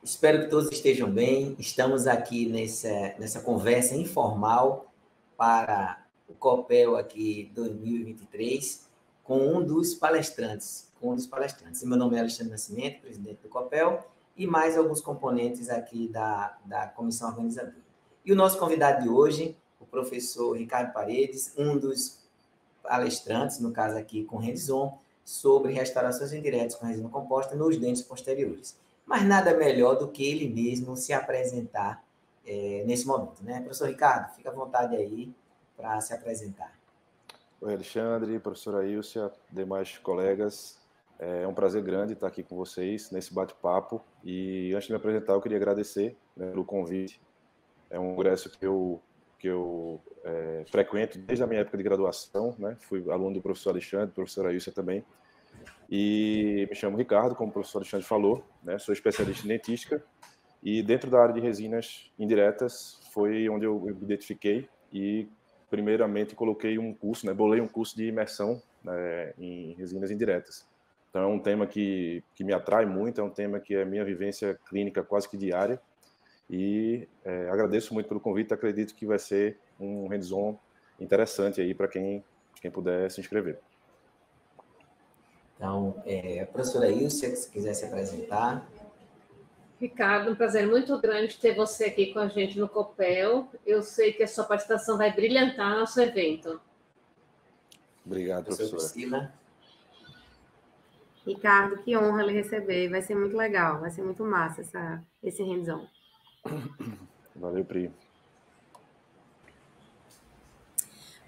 Espero que todos estejam bem. Estamos aqui nessa conversa informal para o COPEL aqui 2023 com um dos palestrantes. Meu nome é Alexandre Nascimento, presidente do COPEL, e mais alguns componentes aqui da comissão organizadora. E o nosso convidado de hoje, o professor Ricardo Paredes, um dos palestrantes, no caso aqui com hands-on, sobre restaurações indiretas com resina composta nos dentes posteriores. Mas nada melhor do que ele mesmo se apresentar nesse momento, né? Professor Ricardo, fica à vontade aí para se apresentar. Oi, Alexandre, professora Ilcia, demais colegas. É um prazer grande estar aqui com vocês nesse bate-papo. E antes de me apresentar, eu queria agradecer, né, pelo convite. É um congresso que eu frequento desde a minha época de graduação, né? Fui aluno do professor Alexandre, professora Ilcia também. E me chamo Ricardo, como o professor Alexandre falou, né? Sou especialista em dentística e dentro da área de resinas indiretas foi onde eu me identifiquei e primeiramente coloquei um curso, né? Bolei um curso de imersão, né, em resinas indiretas. Então é um tema que me atrai muito, é um tema que é minha vivência clínica quase que diária e agradeço muito pelo convite, acredito que vai ser um hands-on interessante aí para quem puder se inscrever. Então, a professora Ilcia, se quiser se apresentar. Ricardo, um prazer muito grande ter você aqui com a gente no COPEL. Eu sei que a sua participação vai brilhantar nosso evento. Obrigado, professora. Priscila. Ricardo, que honra lhe receber. Vai ser muito legal, vai ser muito massa esse hands-on. Valeu, Pri.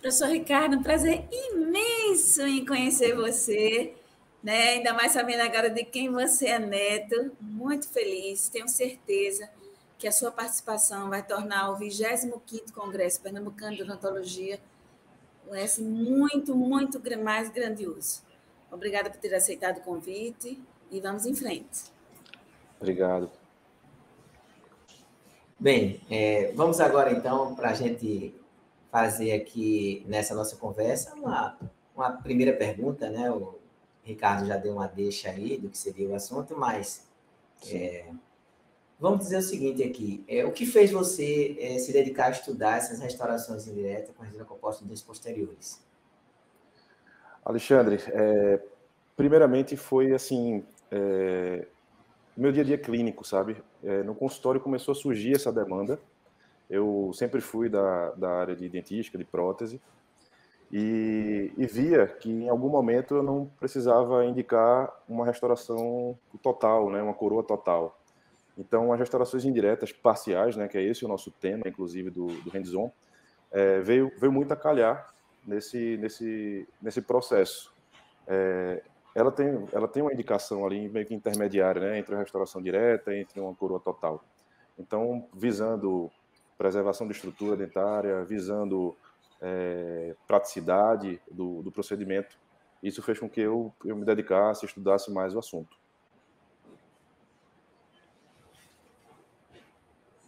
Professor Ricardo, um prazer imenso em conhecer você, né? Ainda mais sabendo agora de quem você é neto. Muito feliz, tenho certeza que a sua participação vai tornar o 25º Congresso Pernambucano de Odontologia muito, muito mais grandioso. Obrigada por ter aceitado o convite e vamos em frente. Obrigado. Bem, vamos agora então para a gente fazer aqui nessa nossa conversa uma primeira pergunta, né? O Ricardo já deu uma deixa aí do que seria o assunto, mas vamos dizer o seguinte aqui: o que fez você se dedicar a estudar essas restaurações indiretas com resina composta nos dentes posteriores? Alexandre, primeiramente foi assim, meu dia a dia clínico, sabe? No consultório começou a surgir essa demanda. Eu sempre fui da área de dentística, de prótese, e via que em algum momento eu não precisava indicar uma restauração total, né? Uma coroa total. Então, as restaurações indiretas parciais, né? Que é esse o nosso tema, inclusive, do hands-on, veio muito a calhar nesse processo. Ela tem uma indicação ali meio que intermediária, né, entre a restauração direta e entre uma coroa total. Então, visando preservação de estrutura dentária, visando praticidade do procedimento, isso fez com que eu me dedicasse, estudasse mais o assunto.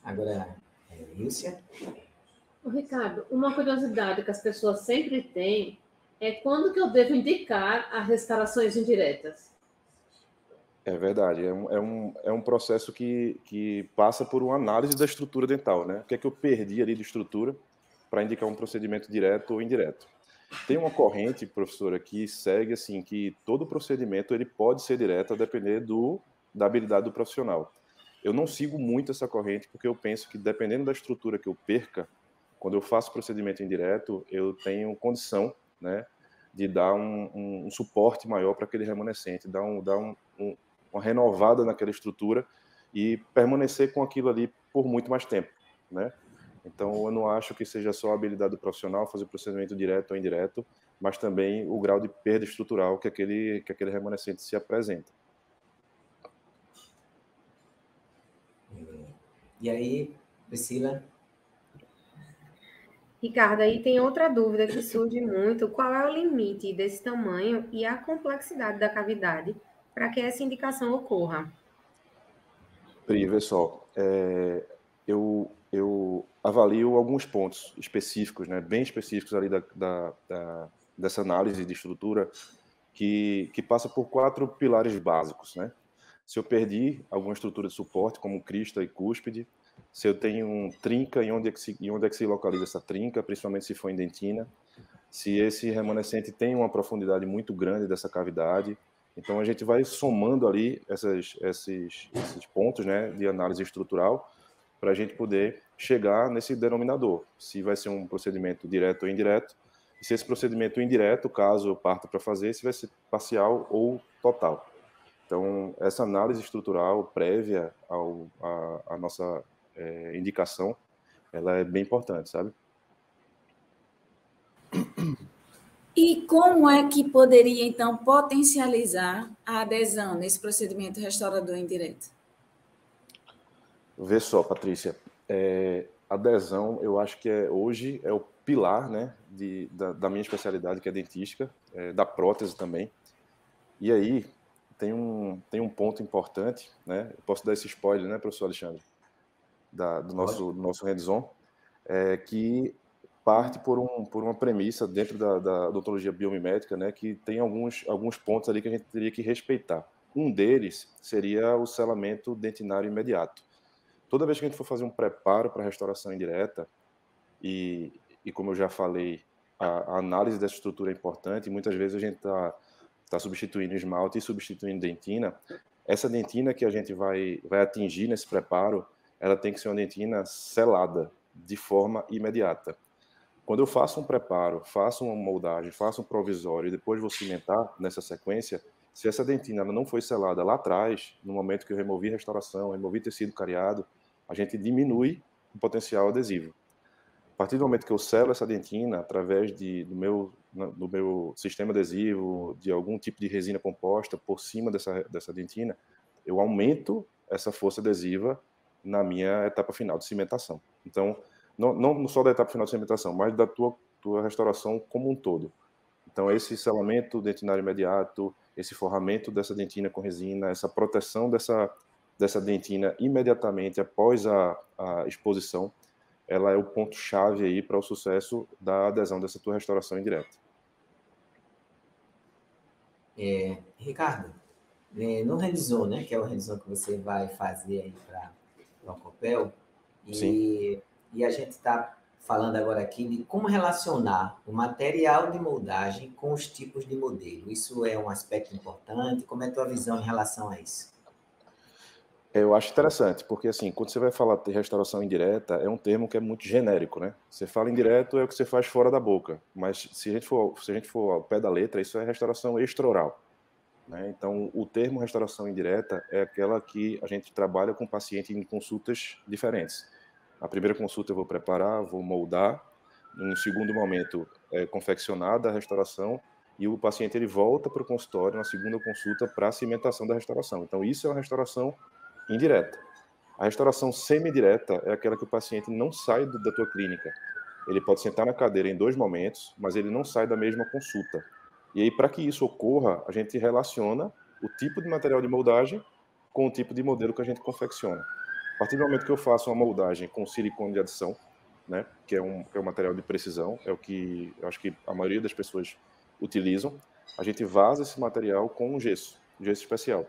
Agora, Ilcia. Ricardo, uma curiosidade que as pessoas sempre têm é quando que eu devo indicar as restaurações indiretas? É verdade, é um processo que passa por uma análise da estrutura dental, né? O que é que eu perdi ali de estrutura para indicar um procedimento direto ou indireto. Tem uma corrente, professora, que segue assim, que todo procedimento ele pode ser direto a depender da habilidade do profissional. Eu não sigo muito essa corrente porque eu penso que dependendo da estrutura que eu perca, quando eu faço procedimento indireto, eu tenho condição, né, de dar um suporte maior para aquele remanescente, dar uma renovada naquela estrutura e permanecer com aquilo ali por muito mais tempo, né? Então, eu não acho que seja só a habilidade do profissional fazer procedimento direto ou indireto, mas também o grau de perda estrutural que aquele remanescente se apresenta. E aí, Priscila? Ricardo, aí tem outra dúvida que surge muito: qual é o limite desse tamanho e a complexidade da cavidade para que essa indicação ocorra? Pri, vê só, eu avalio alguns pontos específicos, né, bem específicos ali dessa análise de estrutura que passa por 4 pilares básicos, né? se eu perdi alguma estrutura de suporte, como crista e cúspide, se eu tenho trinca e onde é que se localiza essa trinca, principalmente se for em dentina, se esse remanescente tem uma profundidade muito grande dessa cavidade. Então, a gente vai somando ali esses pontos, né, de análise estrutural para a gente poder chegar nesse denominador, se vai ser um procedimento direto ou indireto, e se esse procedimento indireto, caso eu parta para fazer, se vai ser parcial ou total. Então, essa análise estrutural prévia à nossa indicação, ela é bem importante, sabe? E como é que poderia, então, potencializar a adesão nesse procedimento restaurador indireto? Vê só, Patrícia, adesão, eu acho que hoje é o pilar, né, da minha especialidade, que é dentística, da prótese também. E aí, tem um ponto importante, né? Eu posso dar esse spoiler, né, professor Alexandre, do nosso hands-on, que parte por uma premissa dentro da odontologia biomimética, né, que tem alguns pontos ali que a gente teria que respeitar. Um deles seria o selamento dentinário imediato. Toda vez que a gente for fazer um preparo para restauração indireta, e como eu já falei, a análise dessa estrutura é importante, e muitas vezes a gente está substituindo esmalte e substituindo dentina. Essa dentina que a gente vai atingir nesse preparo, ela tem que ser uma dentina selada, de forma imediata. Quando eu faço um preparo, faço uma moldagem, faço um provisório e depois vou cimentar nessa sequência, se essa dentina não foi selada lá atrás, no momento que eu removi restauração, removi tecido cariado, a gente diminui o potencial adesivo. A partir do momento que eu selo essa dentina através do meu sistema adesivo, de algum tipo de resina composta por cima dessa dentina, eu aumento essa força adesiva na minha etapa final de cimentação. Então, não só da etapa final de cimentação, mas da tua restauração como um todo. Então, esse selamento dentinário imediato, esse forramento dessa dentina com resina, essa proteção dessa dentina imediatamente após a exposição, ela é o ponto-chave aí para o sucesso da adesão dessa tua restauração indireta. Ricardo, no hands-on, né, que é o hands-on que você vai fazer aí para o Copel, e a gente está falando agora aqui de como relacionar o material de moldagem com os tipos de modelo. Isso é um aspecto importante? Como é a tua visão em relação a isso? Eu acho interessante, porque assim, quando você vai falar de restauração indireta, é um termo que é muito genérico, né? Você fala indireto é o que você faz fora da boca, mas se a gente for ao pé da letra, isso é restauração extraoral, né? Então, o termo restauração indireta é aquela que a gente trabalha com o paciente em consultas diferentes. Na primeira consulta eu vou preparar, vou moldar, no segundo momento confeccionar a restauração, e o paciente ele volta para o consultório na segunda consulta para a cimentação da restauração. Então, isso é uma restauração indireta. A restauração semi-direta é aquela que o paciente não sai da tua clínica. Ele pode sentar na cadeira em 2 momentos, mas ele não sai da mesma consulta. E aí, para que isso ocorra, a gente relaciona o tipo de material de moldagem com o tipo de modelo que a gente confecciona. A partir do momento que eu faço uma moldagem com silicone de adição, né, que é um material de precisão, é o que eu acho que a maioria das pessoas utilizam, a gente vasa esse material com um gesso especial.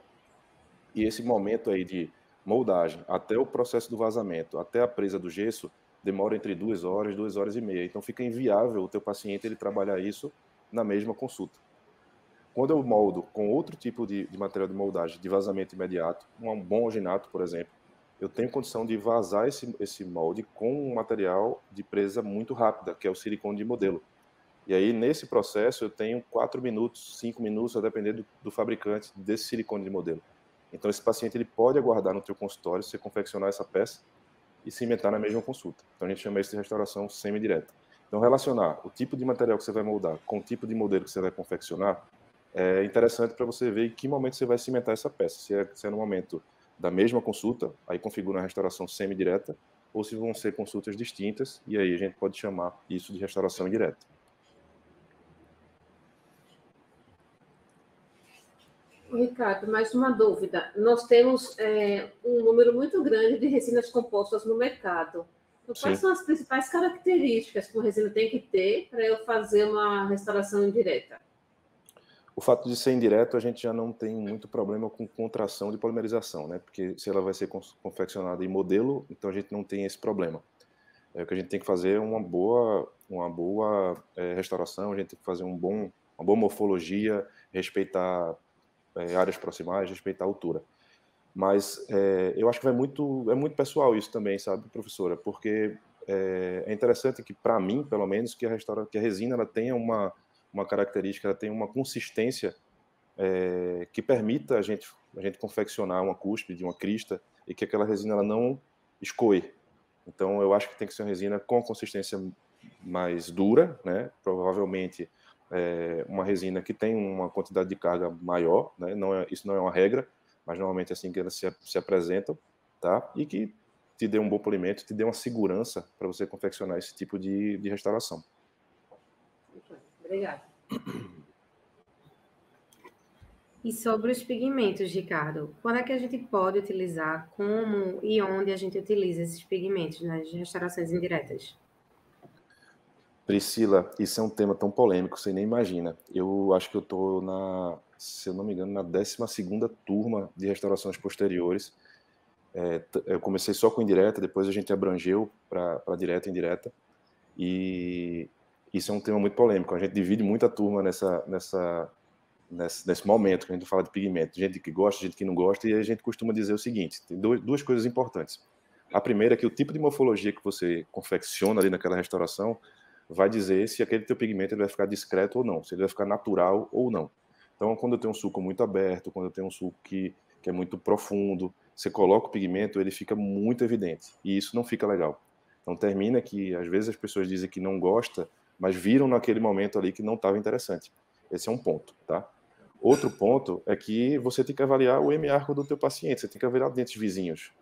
E esse momento aí de moldagem, até o processo do vazamento, até a presa do gesso, demora entre 2 horas, 2 horas e meia. Então fica inviável o teu paciente ele trabalhar isso na mesma consulta. Quando eu moldo com outro tipo de material de moldagem, de vazamento imediato, um bom alginato, por exemplo, eu tenho condição de vazar esse molde com um material de presa muito rápida, que é o silicone de modelo. E aí, nesse processo, eu tenho 4 minutos, 5 minutos, a depender do fabricante desse silicone de modelo. Então, esse paciente ele pode aguardar no teu consultório, você confeccionar essa peça e cimentar na mesma consulta. Então, a gente chama isso de restauração semi-direta. Então, relacionar o tipo de material que você vai moldar com o tipo de modelo que você vai confeccionar é interessante para você ver em que momento você vai cimentar essa peça. Se é no momento da mesma consulta, aí configura a restauração semi-direta, ou se vão ser consultas distintas, e aí a gente pode chamar isso de restauração indireta. Ricardo, mais uma dúvida. Nós temos um número muito grande de resinas compostas no mercado. Então, quais são as principais características que uma resina tem que ter para eu fazer uma restauração indireta? O fato de ser indireto, a gente já não tem muito problema com contração de polimerização, né? Porque se ela vai ser confeccionada em modelo, então a gente não tem esse problema. O que a gente tem que fazer é uma boa restauração, a gente tem que fazer uma boa morfologia, respeitar áreas proximais, respeitar a altura. Mas eu acho que é muito pessoal isso também, sabe, professora? Porque é interessante que, para mim, pelo menos, que a resina ela tenha uma característica, ela tenha uma consistência que permita a gente confeccionar uma cúspide, uma crista, e que aquela resina ela não escoe. Então, eu acho que tem que ser uma resina com consistência mais dura, né? Provavelmente uma resina que tem uma quantidade de carga maior, né? Isso não é uma regra, mas normalmente é assim que elas se apresentam, tá? E que te dê um bom polimento, te dê uma segurança para você confeccionar esse tipo de restauração. Obrigada. E sobre os pigmentos, Ricardo, quando é que a gente pode utilizar, como e onde a gente utiliza esses pigmentos nas restaurações indiretas? Priscila, isso é um tema tão polêmico, você nem imagina. Eu acho que eu estou se eu não me engano, na 12ª turma de restaurações posteriores. Eu comecei só com indireta, depois a gente abrangeu para direta e indireta. E isso é um tema muito polêmico. A gente divide muita turma nesse momento que a gente fala de pigmento. Gente que gosta, gente que não gosta, e a gente costuma dizer o seguinte: tem duas coisas importantes. A primeira é que o tipo de morfologia que você confecciona ali naquela restauração vai dizer se aquele teu pigmento ele vai ficar discreto ou não, se ele vai ficar natural ou não. Então, quando eu tenho um suco muito aberto, quando eu tenho um suco que é muito profundo, você coloca o pigmento, ele fica muito evidente, e isso não fica legal. Então, termina que, às vezes, as pessoas dizem que não gosta, mas viram naquele momento ali que não estava interessante. Esse é um ponto, tá? Outro ponto é que você tem que avaliar o M-arco do teu paciente, você tem que avaliar dentes vizinhos.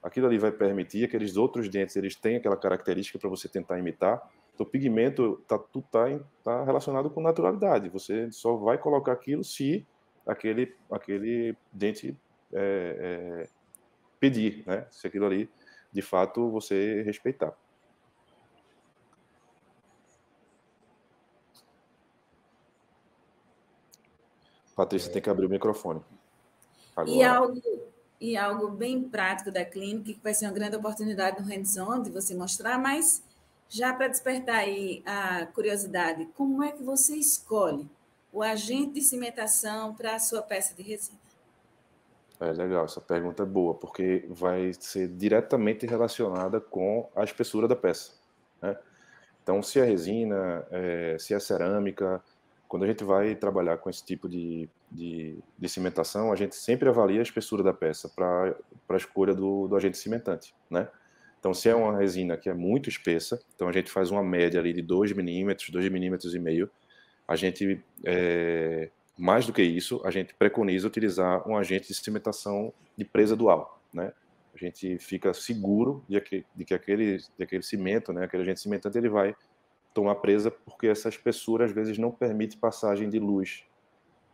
Aquilo ali vai permitir que aqueles outros dentes eles tenham aquela característica para você tentar imitar. Então, o pigmento tá relacionado com naturalidade. Você só vai colocar aquilo se aquele dente pedir, né? Se aquilo ali, de fato, você respeitar. Patrícia, tem que abrir o microfone. Agora. E algo bem prático da clínica, que vai ser uma grande oportunidade no hands-on de você mostrar, mas já para despertar aí a curiosidade, como é que você escolhe o agente de cimentação para a sua peça de resina? Legal, essa pergunta é boa, porque vai ser diretamente relacionada com a espessura da peça, né? Então, se é resina, se é cerâmica, quando a gente vai trabalhar com esse tipo de cimentação, a gente sempre avalia a espessura da peça para a escolha do agente cimentante, né? Então, se é uma resina que é muito espessa, então a gente faz uma média ali de 2 milímetros, 2,5 milímetros, a gente, mais do que isso, a gente preconiza utilizar um agente de cimentação de presa dual, né? A gente fica seguro de que aquele cimento, né, aquele agente cimentante, ele vai tomar presa, porque essa espessura às vezes não permite passagem de luz.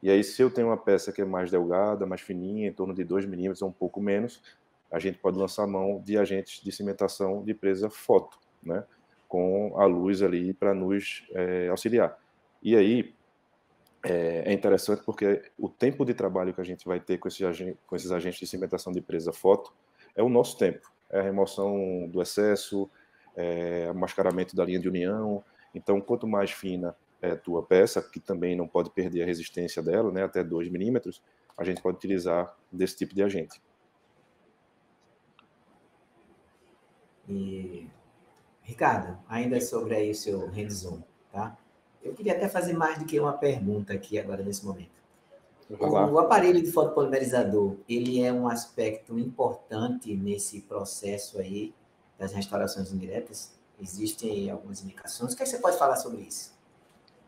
E aí, se eu tenho uma peça que é mais delgada, mais fininha, em torno de 2 milímetros ou um pouco menos, a gente pode lançar mão de agentes de cimentação de presa foto, né, com a luz ali para nos auxiliar. E aí, é interessante porque o tempo de trabalho que a gente vai ter com esses agentes de cimentação de presa foto é o nosso tempo. É a remoção do excesso, o mascaramento da linha de união. Então, quanto mais fina é a tua peça, que também não pode perder a resistência dela, né, até 2 milímetros, a gente pode utilizar desse tipo de agente. E, Ricardo, ainda sobre aí o seu hands-on, tá? Eu queria até fazer mais do que uma pergunta aqui agora nesse momento. O aparelho de fotopolimerizador, ele é um aspecto importante nesse processo aí das restaurações indiretas? Existem algumas indicações? O que você pode falar sobre isso?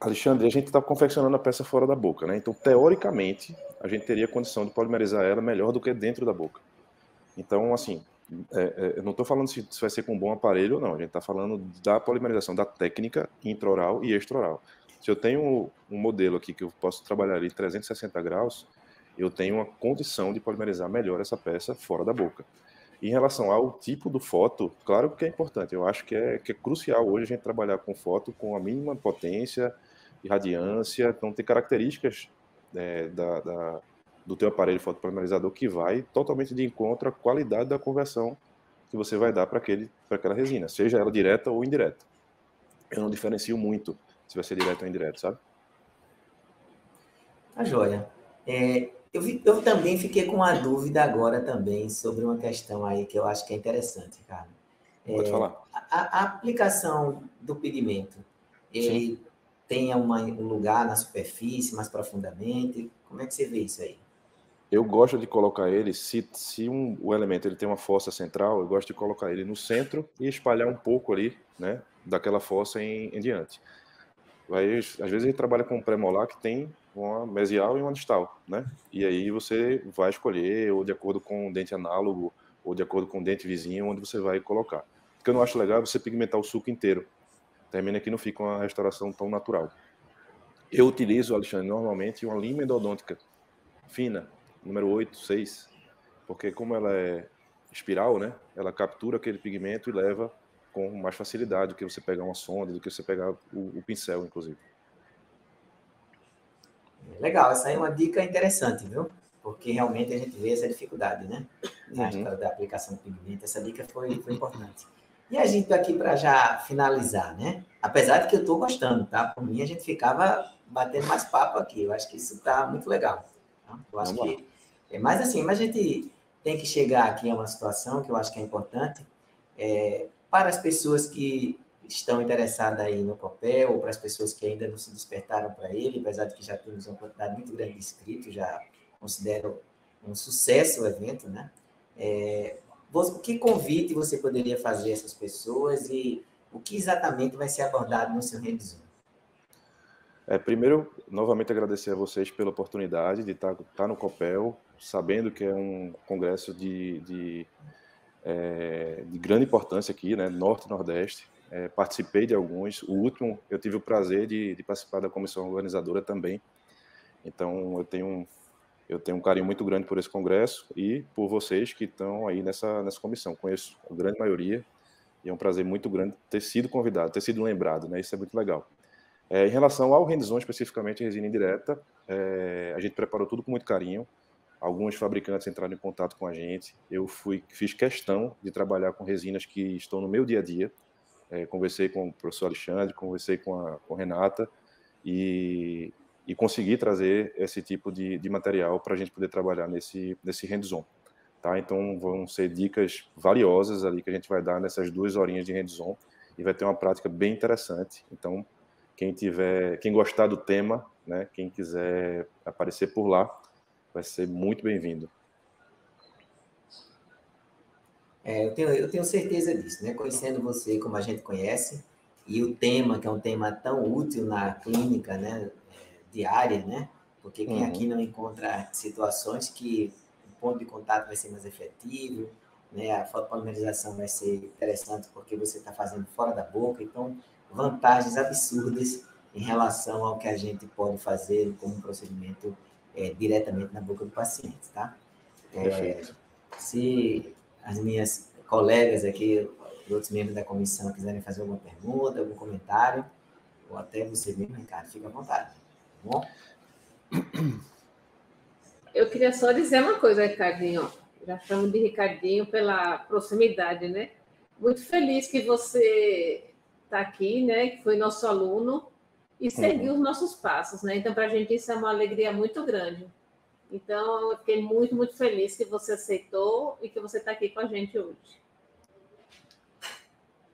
Alexandre, a gente está confeccionando a peça fora da boca, né? Então, teoricamente, a gente teria condição de polimerizar ela melhor do que dentro da boca. Então, assim, eu não estou falando se vai ser com um bom aparelho ou não. A gente está falando da polimerização da técnica intraoral e extraoral. Se eu tenho um modelo aqui que eu posso trabalhar ali 360 graus, eu tenho uma condição de polimerizar melhor essa peça fora da boca. Em relação ao tipo do foto, claro que é importante. Eu acho que é crucial hoje a gente trabalhar com foto com a mínima potência e radiância. Então, tem características do teu aparelho fotopolimerizador que vai totalmente de encontro à qualidade da conversão que você vai dar para aquela resina, seja ela direta ou indireta. Eu não diferencio muito se vai ser direto ou indireto, sabe? Tá joia. Eu também fiquei com uma dúvida agora também sobre uma questão aí que eu acho que é interessante, cara. Pode falar. A aplicação do pigmento, ele tem um lugar na superfície, mais profundamente? Como é que você vê isso aí? Eu gosto de colocar ele, se o elemento ele tem uma fossa central, eu gosto de colocar ele no centro e espalhar um pouco ali, né, daquela fossa em diante. Às vezes a gente trabalha com um pré-molar que tem uma mesial e uma distal, né? E aí você vai escolher, ou de acordo com o dente análogo, ou de acordo com o dente vizinho, onde você vai colocar. O que eu não acho legal é você pigmentar o suco inteiro. Termina que não fica uma restauração tão natural. Eu utilizo, Alexandre, normalmente uma lima endodôntica fina, número 8, 6, porque como ela é espiral, né? Ela captura aquele pigmento e leva com mais facilidade do que você pegar uma sonda, do que você pegar o pincel, inclusive. Legal, essa aí é uma dica interessante, viu? Porque realmente a gente vê essa dificuldade, né? Na história da aplicação do pigmento, essa dica foi importante. E a gente aqui para já finalizar, né? Apesar de que eu estou gostando, tá? Por mim, a gente ficava batendo mais papo aqui. Eu acho que isso está muito legal. Tá? Eu acho que... Mas assim, mas a gente tem que chegar aqui a uma situação que eu acho que é importante para as pessoas que estão interessadas aí no Copel, ou para as pessoas que ainda não se despertaram para ele, apesar de que já temos uma quantidade muito grande de inscritos, já considero um sucesso o evento, né? Que convite você poderia fazer a essas pessoas e o que exatamente vai ser abordado no seu revisão? Primeiro, novamente agradecer a vocês pela oportunidade de estar no Copel, sabendo que é um congresso de grande importância aqui, né, Norte e Nordeste. Participei de alguns. O último, eu tive o prazer de participar da comissão organizadora também. Então, eu tenho um carinho muito grande por esse congresso e por vocês que estão aí nessa comissão. Conheço a grande maioria e é um prazer muito grande ter sido convidado, ter sido lembrado, né? Isso é muito legal. Em relação ao Rendizon, especificamente resina indireta, a gente preparou tudo com muito carinho. Alguns fabricantes entraram em contato com a gente. Eu fiz questão de trabalhar com resinas que estão no meu dia a dia. Conversei com o professor Alexandre, conversei com Renata e consegui trazer esse tipo de material para a gente poder trabalhar nesse Rendizon. Tá? Então vão ser dicas valiosas ali que a gente vai dar nessas 2 horinhas de Rendizon e vai ter uma prática bem interessante. Então quem gostar do tema, né, quem quiser aparecer por lá, vai ser muito bem-vindo. Eu tenho certeza disso, né? Conhecendo você como a gente conhece, e o tema, que é um tema tão útil na clínica, né, diária, né? Porque quem aqui não encontra situações que o ponto de contato vai ser mais efetivo, né? A fotopolimerização vai ser interessante porque você está fazendo fora da boca, então vantagens absurdas em relação ao que a gente pode fazer como um procedimento diretamente na boca do paciente, tá? Se as minhas colegas aqui, outros membros da comissão, quiserem fazer alguma pergunta, algum comentário, ou até você mesmo, Ricardo, fica à vontade. Tá bom? Eu queria só dizer uma coisa, Ricardinho. Já chamo de Ricardinho pela proximidade, né? Muito feliz que você está aqui, né? Que foi nosso aluno e seguiu os nossos passos, né? Então, para a gente isso é uma alegria muito grande. Então, eu fiquei muito, muito feliz que você aceitou e que você está aqui com a gente hoje.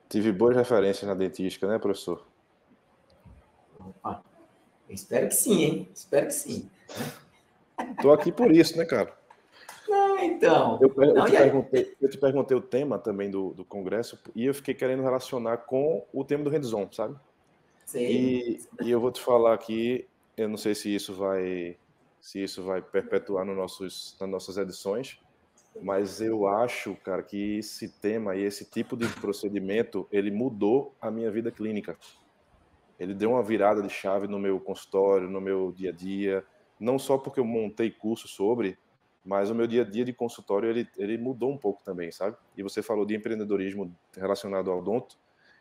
Tive boas referências na dentística, né, professor? Opa, espero que sim, hein? Espero que sim. Estou aqui por isso, né, cara? Então... Eu te perguntei o tema também do congresso e eu fiquei querendo relacionar com o tema do Rendizon, sabe? Sim. E eu vou te falar aqui, eu não sei se isso vai perpetuar nas nossas edições, mas eu acho, cara, que esse tema e esse tipo de procedimento, ele mudou a minha vida clínica. Ele deu uma virada de chave no meu consultório, no meu dia a dia, não só porque eu montei curso sobre, mas o meu dia a dia de consultório, ele mudou um pouco também, sabe? E você falou de empreendedorismo relacionado ao odonto,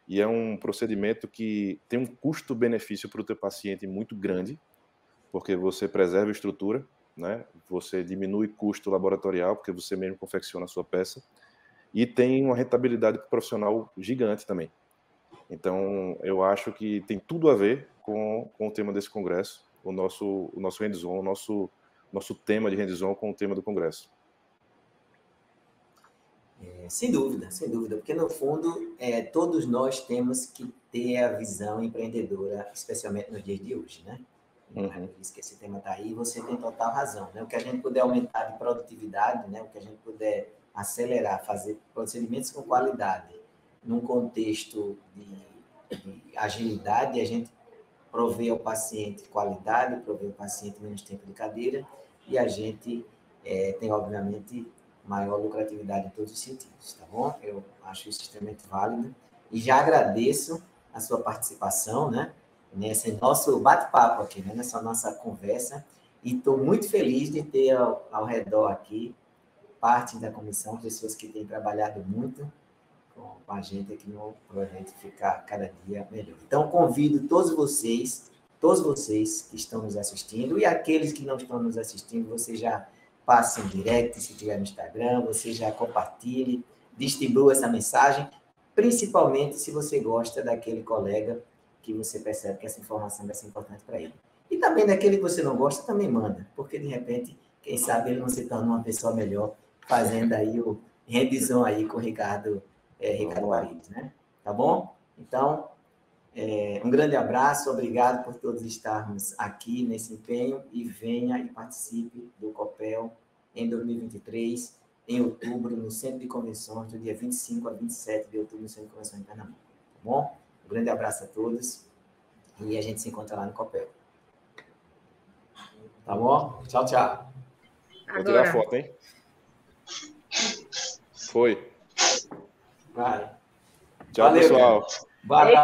e é um procedimento que tem um custo-benefício para o teu paciente muito grande, porque você preserva a estrutura, né? Você diminui custo laboratorial, porque você mesmo confecciona a sua peça, e tem uma rentabilidade profissional gigante também. Então, eu acho que tem tudo a ver com o tema desse congresso, o nosso hands-on, o nosso tema de hands-on com o tema do congresso. Sem dúvida, porque no fundo todos nós temos que ter a visão empreendedora, especialmente nos dias de hoje, né? Por isso que esse tema está aí, você tem total razão, né? O que a gente puder aumentar de produtividade, né? O que a gente puder acelerar, fazer procedimentos com qualidade, num contexto de agilidade, a gente prover ao paciente qualidade, prover ao paciente menos tempo de cadeira, e a gente tem, obviamente, maior lucratividade em todos os sentidos, tá bom? Eu acho isso extremamente válido. E já agradeço a sua participação, né? Nesse nosso bate-papo aqui, né? Nessa nossa conversa. E estou muito feliz de ter ao redor aqui parte da comissão, pessoas que têm trabalhado muito com a gente aqui no projeto ficar cada dia melhor. Então, convido todos vocês que estão nos assistindo e aqueles que não estão nos assistindo, vocês já passe em direct, se tiver no Instagram, você já compartilhe, distribua essa mensagem, principalmente se você gosta daquele colega que você percebe que essa informação vai ser importante para ele. E também daquele que você não gosta, também manda, porque de repente, quem sabe ele não se torna uma pessoa melhor fazendo aí o hands-on aí com o Ricardo Paredes, né? Tá bom? Então, um grande abraço, obrigado por todos estarmos aqui nesse empenho e venha e participe do COPEL em 2023, em outubro, no Centro de Convenções, do dia 25 a 27 de outubro, no Centro de Convenções em Pernambuco. Tá bom? Um grande abraço a todos e a gente se encontra lá no COPEL. Tá bom? Tchau, tchau. Vou tirar a foto, hein? Foi. Vai. Tchau, valeu, pessoal. Boa tarde.